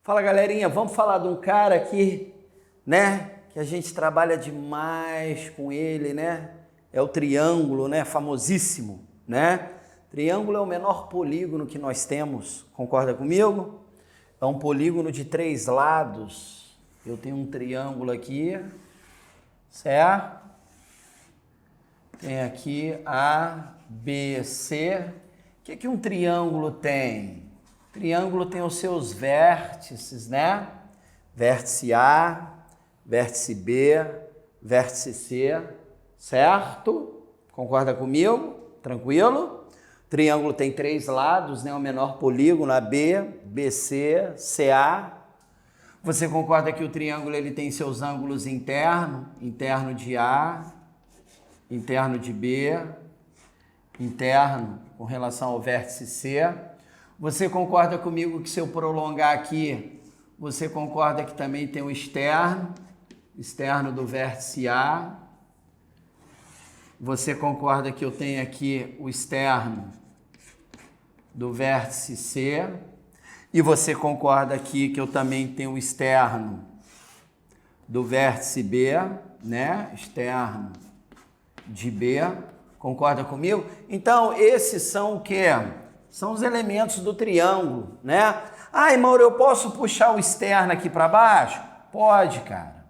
Fala, galerinha, vamos falar de um cara aqui, né, que a gente trabalha demais com ele, né? É o triângulo, né, famosíssimo, né? Triângulo é o menor polígono que nós temos, concorda comigo? É um polígono de 3 lados. Eu tenho um triângulo aqui, certo? Tem aqui A, B, C. O que um triângulo tem? Triângulo tem os seus vértices, né? Vértice A, vértice B, vértice C, certo? Concorda comigo? Tranquilo? Triângulo tem 3 lados, né? O menor polígono, AB, BC, CA. Você concorda que o triângulo ele tem seus ângulos internos? Interno de A, interno de B, interno com relação ao vértice C. Você concorda comigo que se eu prolongar aqui, você concorda que também tem o externo, externo do vértice A. Você concorda que eu tenho aqui o externo do vértice C. E você concorda aqui que eu também tenho o externo do vértice B, né? Externo de B. Concorda comigo? Então, esses são o quê? São os elementos do triângulo, né? Ai, Mauro, eu posso puxar o externo aqui para baixo? Pode, cara.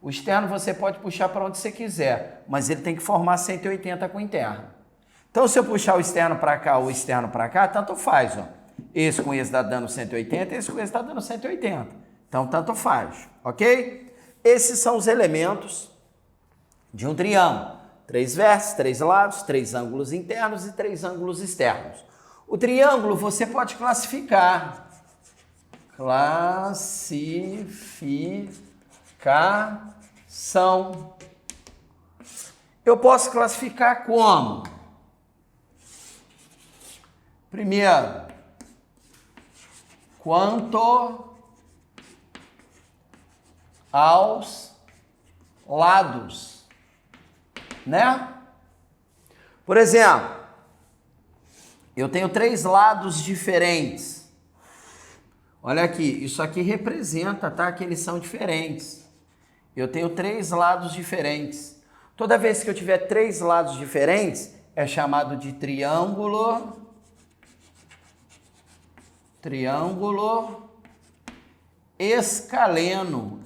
O externo você pode puxar para onde você quiser, mas ele tem que formar 180 com o interno. Então, se eu puxar o externo para cá ou o externo para cá, tanto faz, ó. Esse com esse está dando 180, esse com esse está dando 180. Então, tanto faz, ok? Esses são os elementos de um triângulo. 3 vértices, 3 lados, 3 ângulos internos e 3 ângulos externos. O triângulo você pode classificar. Classificação. Eu posso classificar como? Primeiro, quanto aos lados, né? Por exemplo, eu tenho 3 lados diferentes. Olha aqui, isso aqui representa, tá? Que eles são diferentes. Eu tenho 3 lados diferentes. Toda vez que eu tiver 3 lados diferentes, é chamado de triângulo. Triângulo escaleno.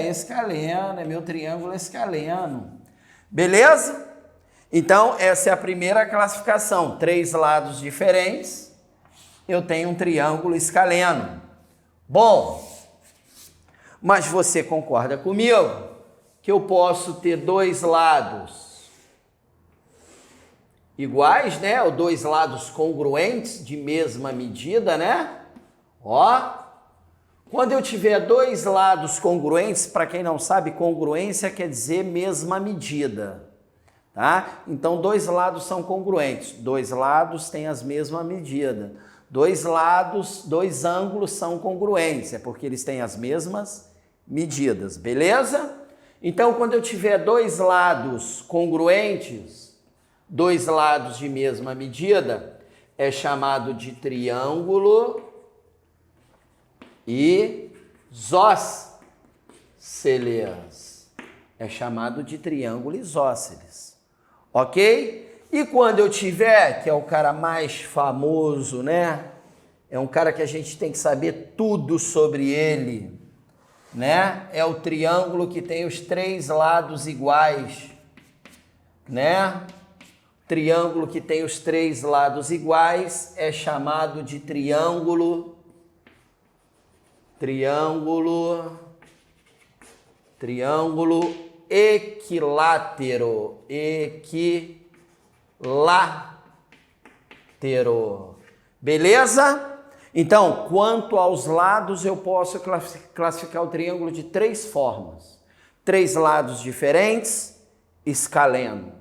Escaleno, é meu triângulo escaleno. Beleza? Então, essa é a primeira classificação. 3 lados diferentes, eu tenho um triângulo escaleno. Bom, mas você concorda comigo que eu posso ter 2 lados iguais, né? Ou 2 lados congruentes, de mesma medida, né? Ó, quando eu tiver 2 lados congruentes, para quem não sabe, congruência quer dizer mesma medida, tá? Então, 2 lados são congruentes, 2 lados têm as mesmas medidas. 2 lados, 2 ângulos são congruentes, é porque eles têm as mesmas medidas, beleza? Então, quando eu tiver 2 lados congruentes, 2 lados de mesma medida, é chamado de triângulo isósceles. É chamado de triângulo isósceles. Ok? E quando eu tiver, que é o cara mais famoso, né? É um cara que a gente tem que saber tudo sobre ele, né? É o triângulo que tem os 3 lados iguais, né? Triângulo que tem os 3 lados iguais é chamado de triângulo equilátero. Beleza? Então, quanto aos lados, eu posso classificar o triângulo de 3 formas. 3 lados diferentes, escaleno.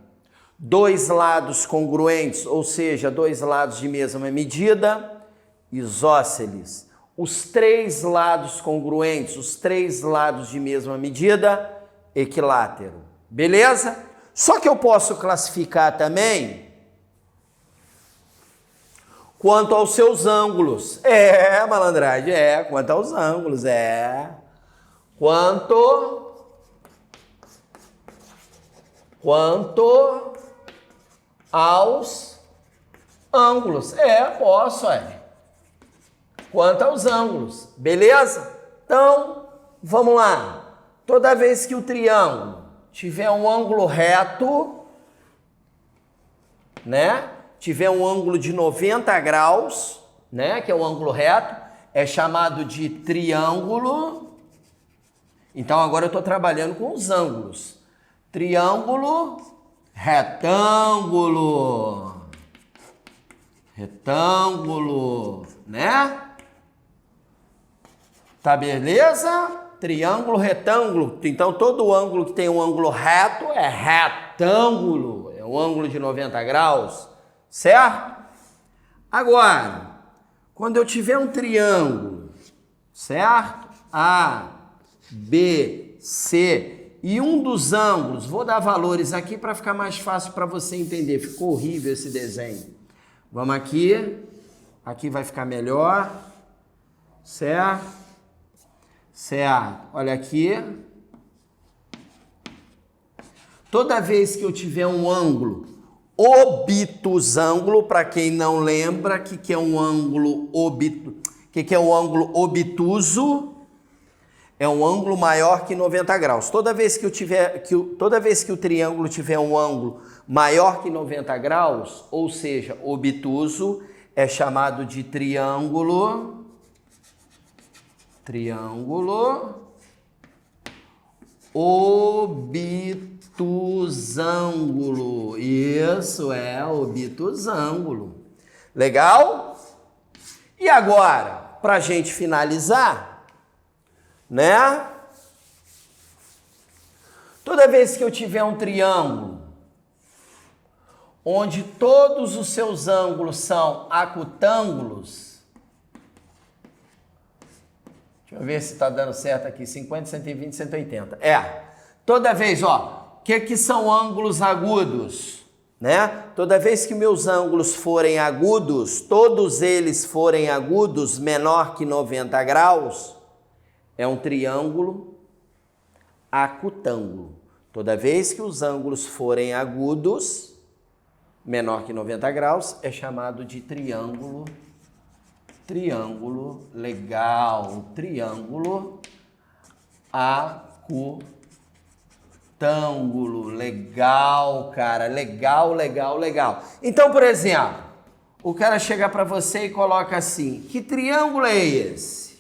2 lados congruentes, ou seja, 2 lados de mesma medida, isósceles. Os 3 lados congruentes, os 3 lados de mesma medida, equilátero. Beleza? Só que eu posso classificar também quanto aos seus ângulos. Malandragem, quanto aos ângulos, Quanto aos ângulos. Posso, quanto aos ângulos. Beleza? Então, vamos lá. Toda vez que o triângulo tiver um ângulo reto, né? Tiver um ângulo de 90 graus, né? Que é um ângulo reto, é chamado de triângulo. Então, agora eu estou trabalhando com os ângulos. Triângulo, retângulo. Retângulo, né? Tá beleza? Triângulo, retângulo. Então, todo ângulo que tem um ângulo reto é retângulo. É um ângulo de 90 graus, certo? Agora, quando eu tiver um triângulo, certo? A, B, C, e um dos ângulos, vou dar valores aqui para ficar mais fácil para você entender. Ficou horrível esse desenho. Vamos aqui. Aqui vai ficar melhor. Certo? Certo. Olha aqui. Toda vez que eu tiver um ângulo obtusângulo, para quem não lembra, o que é um ângulo que é um ângulo obtuso? É um ângulo maior que 90 graus. Toda vez que o triângulo tiver um ângulo maior que 90 graus, ou seja, obtuso, é chamado de triângulo obtusângulo. Isso é obtusângulo. Legal? E agora, para a gente finalizar, né? Toda vez que eu tiver um triângulo onde todos os seus ângulos são acutângulos, deixa eu ver se está dando certo aqui, 50, 120, 180. Toda vez, o que são ângulos agudos? Né? Toda vez que meus ângulos forem agudos, todos eles forem agudos, menor que 90 graus, é um triângulo acutângulo. Toda vez que os ângulos forem agudos, menor que 90 graus, é chamado de triângulo. Legal. Triângulo acutângulo. Legal, cara. Legal. Então, por exemplo, o cara chega para você e coloca assim: que triângulo é esse?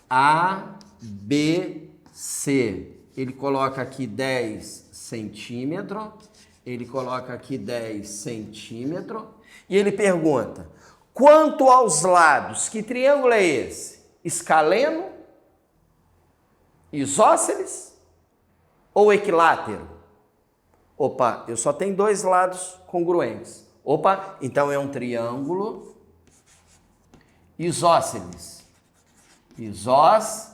A, B, C. Ele coloca aqui 10 centímetros. Ele coloca aqui 10 centímetros. E ele pergunta: quanto aos lados, que triângulo é esse? Escaleno? Isósceles? Ou equilátero? Opa, eu só tenho dois lados congruentes. Opa, então é um triângulo isósceles. Isósceles.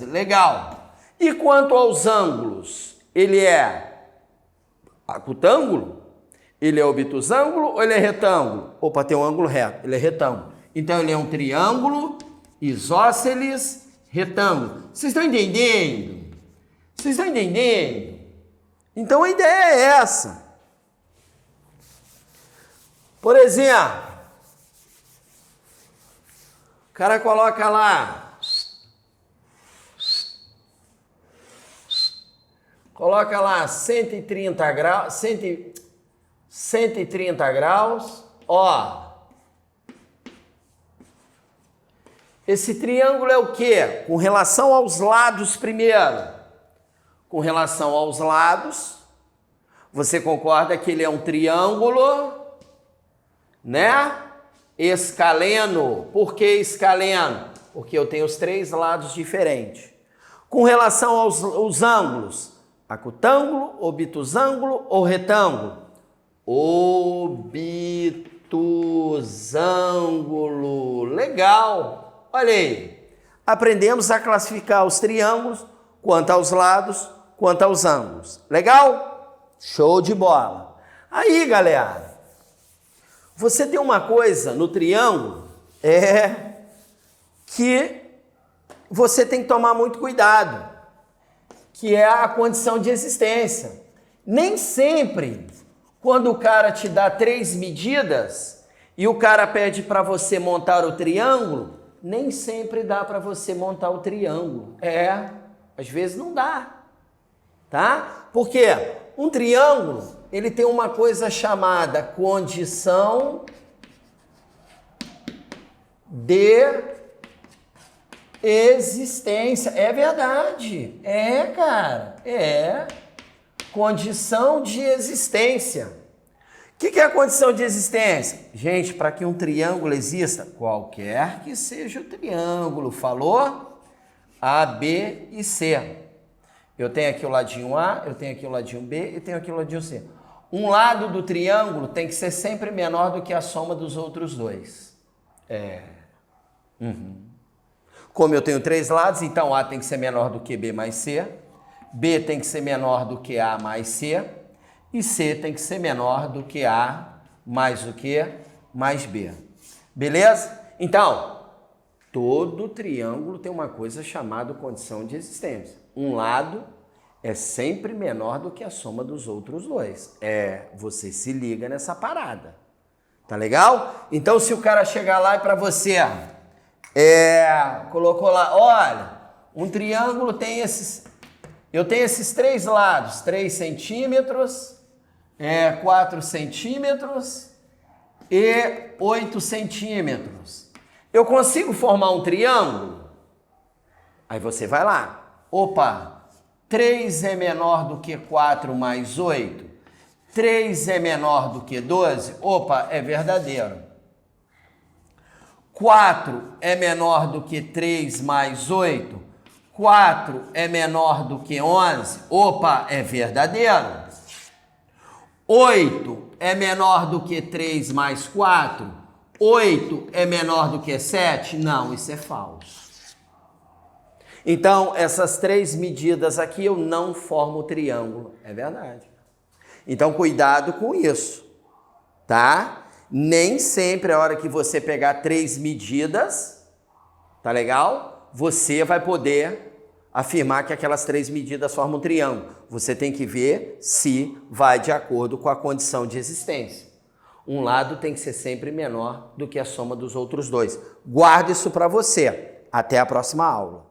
Legal. E quanto aos ângulos? Ele é acutângulo? Ele é obtusângulo ou ele é retângulo? Opa, tem um ângulo reto. Ele é retângulo. Então, ele é um triângulo isósceles retângulo. Vocês estão entendendo? Então, a ideia é essa. Por exemplo, o cara coloca lá, coloca lá 130 graus, 130 graus, esse triângulo é o quê? Com relação aos lados primeiro. Com relação aos lados, você concorda que ele é um triângulo, né? Escaleno. Por que escaleno? Porque eu tenho os três lados diferentes. Com relação aos ângulos, acutângulo, obtusângulo ou retângulo? Obtusângulo. Legal. Olha aí. Aprendemos a classificar os triângulos quanto aos lados, quanto aos ângulos. Legal? Show de bola. Aí, galera, você tem uma coisa no triângulo que você tem que tomar muito cuidado, que é a condição de existência. Nem sempre, quando o cara te dá 3 medidas e o cara pede para você montar o triângulo, nem sempre dá para você montar o triângulo. Às vezes não dá, tá? Porque um triângulo, ele tem uma coisa chamada condição de existência. É verdade. Cara. Condição de existência. O que é a condição de existência? Gente, para que um triângulo exista, qualquer que seja o triângulo, falou? A, B e C. Eu tenho aqui o ladinho A, eu tenho aqui o ladinho B e tenho aqui o ladinho C. Um lado do triângulo tem que ser sempre menor do que a soma dos outros dois. Como eu tenho 3 lados, então A tem que ser menor do que B mais C, B tem que ser menor do que A mais C, e C tem que ser menor do que A mais o que? Mais B. Beleza? Então, todo triângulo tem uma coisa chamada condição de existência. Um lado é sempre menor do que a soma dos outros dois. Você se liga nessa parada. Tá legal? Então, se o cara chegar lá e para você... colocou lá, olha, um triângulo tem esses, eu tenho esses 3 lados, 3 centímetros, 4 centímetros e 8 centímetros. Eu consigo formar um triângulo? Aí você vai lá, opa, 3 é menor do que 4 mais 8, 3 é menor do que 12, opa, é verdadeiro. 4 é menor do que 3 mais 8, 4 é menor do que 11, opa, é verdadeiro. 8 é menor do que 3 mais 4, 8 é menor do que 7, não, isso é falso. Então, essas 3 medidas aqui eu não formo o triângulo, é verdade. Então, cuidado com isso, tá? Nem sempre a hora que você pegar 3 medidas, tá legal? Você vai poder afirmar que aquelas 3 medidas formam um triângulo. Você tem que ver se vai de acordo com a condição de existência. Um lado tem que ser sempre menor do que a soma dos outros dois. Guarde isso para você. Até a próxima aula.